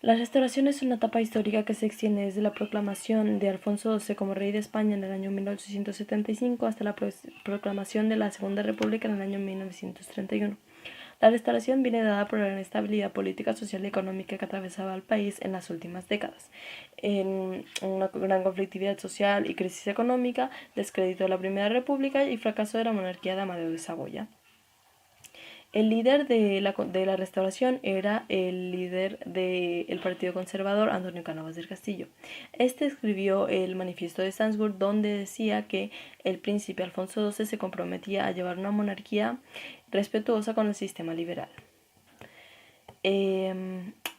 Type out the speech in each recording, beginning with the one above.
La Restauración es una etapa histórica que se extiende desde la proclamación de Alfonso XII como rey de España en el año 1875 hasta la proclamación de la Segunda República en el año 1931. La Restauración viene dada por la inestabilidad política, social y económica que atravesaba el país en las últimas décadas. En una gran conflictividad social y crisis económica, descrédito de la Primera República y fracaso de la monarquía de Amadeo de Saboya. El líder de la Restauración era el líder del Partido Conservador, Antonio Cánovas del Castillo. Este escribió el Manifiesto de Salzburg, donde decía que el príncipe Alfonso XII se comprometía a llevar una monarquía respetuosa con el sistema liberal.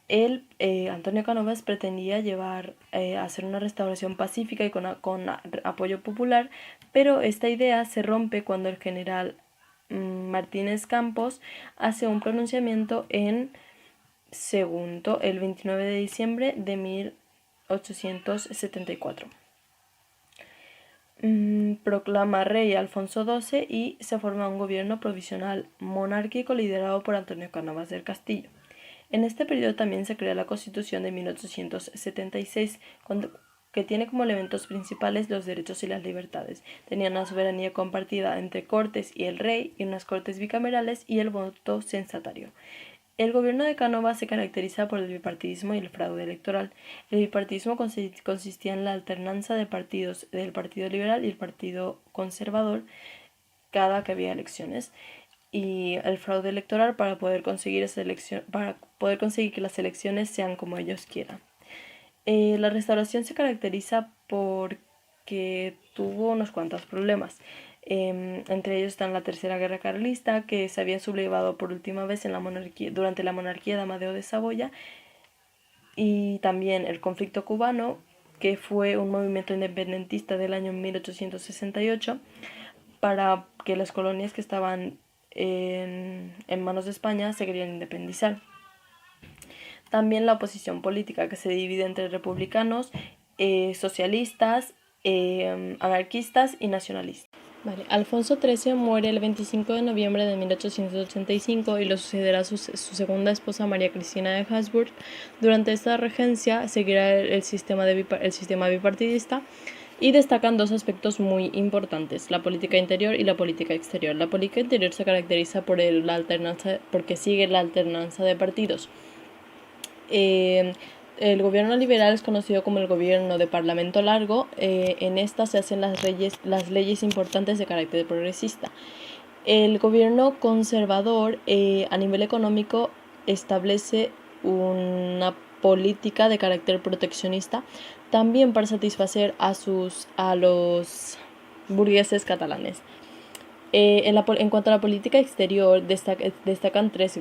Antonio Cánovas, pretendía hacer una restauración pacífica y con apoyo popular, pero esta idea se rompe cuando el general Martínez Campos hace un pronunciamiento en Sagunto el 29 de diciembre de 1874. Proclama rey Alfonso XII y se forma un gobierno provisional monárquico liderado por Antonio Cánovas del Castillo. En este periodo también se crea la Constitución de 1876, que tiene como elementos principales los derechos y las libertades. Tenía una soberanía compartida entre Cortes y el rey, y unas Cortes bicamerales y el voto censatario. El gobierno de Cánovas se caracteriza por el bipartidismo y el fraude electoral. El bipartidismo consistía en la alternanza de partidos del Partido Liberal y el Partido Conservador cada que había elecciones, y el fraude electoral para poder conseguir que las elecciones sean como ellos quieran. La Restauración se caracteriza porque tuvo unos cuantos problemas. Entre ellos están la Tercera Guerra Carlista, que se había sublevado por última vez durante la monarquía de Amadeo de Saboya, y también el conflicto cubano, que fue un movimiento independentista del año 1868 para que las colonias que estaban en manos de España se querían independizar. También la oposición política, que se divide entre republicanos, socialistas, anarquistas y nacionalistas. Vale. Alfonso XIII muere el 25 de noviembre de 1885 y lo sucederá su segunda esposa, María Cristina de Habsburg. Durante esta regencia seguirá el sistema bipartidista, y destacan dos aspectos muy importantes: la política interior y la política exterior. La política interior se caracteriza porque sigue la alternanza de partidos. El gobierno liberal es conocido como el gobierno de parlamento largo. En esta se hacen las leyes importantes de carácter progresista. El gobierno conservador, a nivel económico, establece una política de carácter proteccionista, también para satisfacer a los burgueses catalanes. En cuanto a la política exterior, destacan tres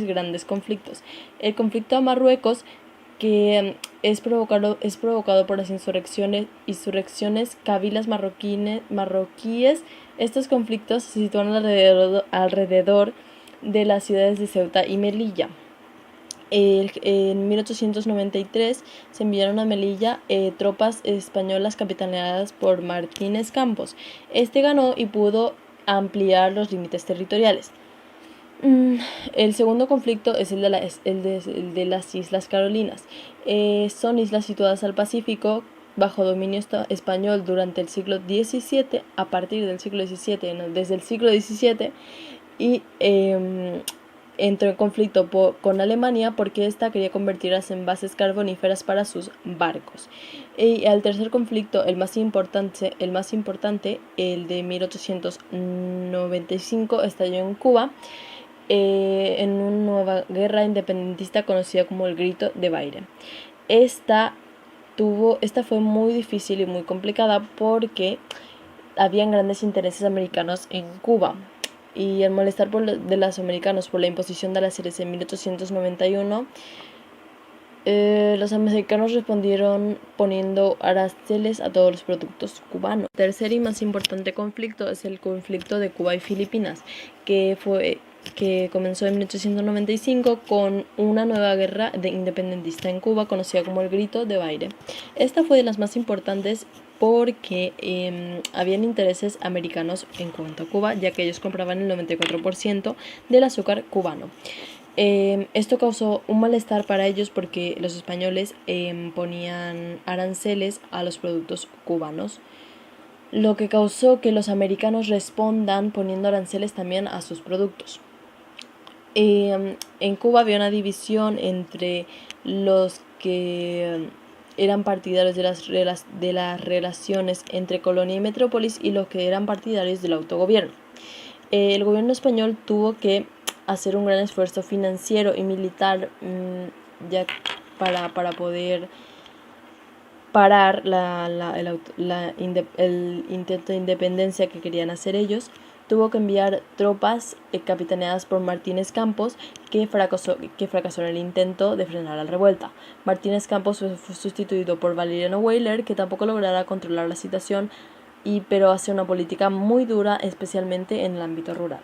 grandes conflictos. El conflicto a Marruecos, que es provocado por las insurrecciones kabilas marroquíes. Estos conflictos se sitúan alrededor de las ciudades de Ceuta y Melilla. En 1893 se enviaron a Melilla tropas españolas capitaneadas por Martínez Campos. Este ganó y pudo ampliar los límites territoriales. El segundo conflicto es el de las Islas Carolinas. Son islas situadas al Pacífico bajo dominio español durante el siglo XVII, a partir del siglo XVII, desde el siglo XVII, y entró en conflicto con Alemania porque ésta quería convertirlas en bases carboníferas para sus barcos. Y al tercer conflicto, el más importante, el de 1895, estalló en Cuba, en una nueva guerra independentista conocida como el Grito de Baire. Esta fue muy difícil y muy complicada porque habían grandes intereses americanos en Cuba, y al molestar de los americanos por la imposición de aranceles en 1891, los americanos respondieron poniendo aranceles a todos los productos cubanos. El tercer y más importante conflicto es el conflicto de Cuba y Filipinas, que comenzó en 1895 con una nueva guerra independentista en Cuba conocida como el Grito de Baire. Esta fue de las más importantes porque habían intereses americanos en cuanto a Cuba, ya que ellos compraban el 94% del azúcar cubano. Esto causó un malestar para ellos porque los españoles ponían aranceles a los productos cubanos, lo que causó que los americanos respondan poniendo aranceles también a sus productos. En Cuba había una división entre los que eran partidarios de las relaciones entre colonia y metrópolis y los que eran partidarios del autogobierno. El gobierno español tuvo que hacer un gran esfuerzo financiero y militar ya para poder parar el intento de independencia que querían hacer ellos. Tuvo que enviar tropas capitaneadas por Martínez Campos, que fracasó en el intento de frenar la revuelta. Martínez Campos fue sustituido por Valeriano Weyler, que tampoco logrará controlar la situación, pero hace una política muy dura, especialmente en el ámbito rural.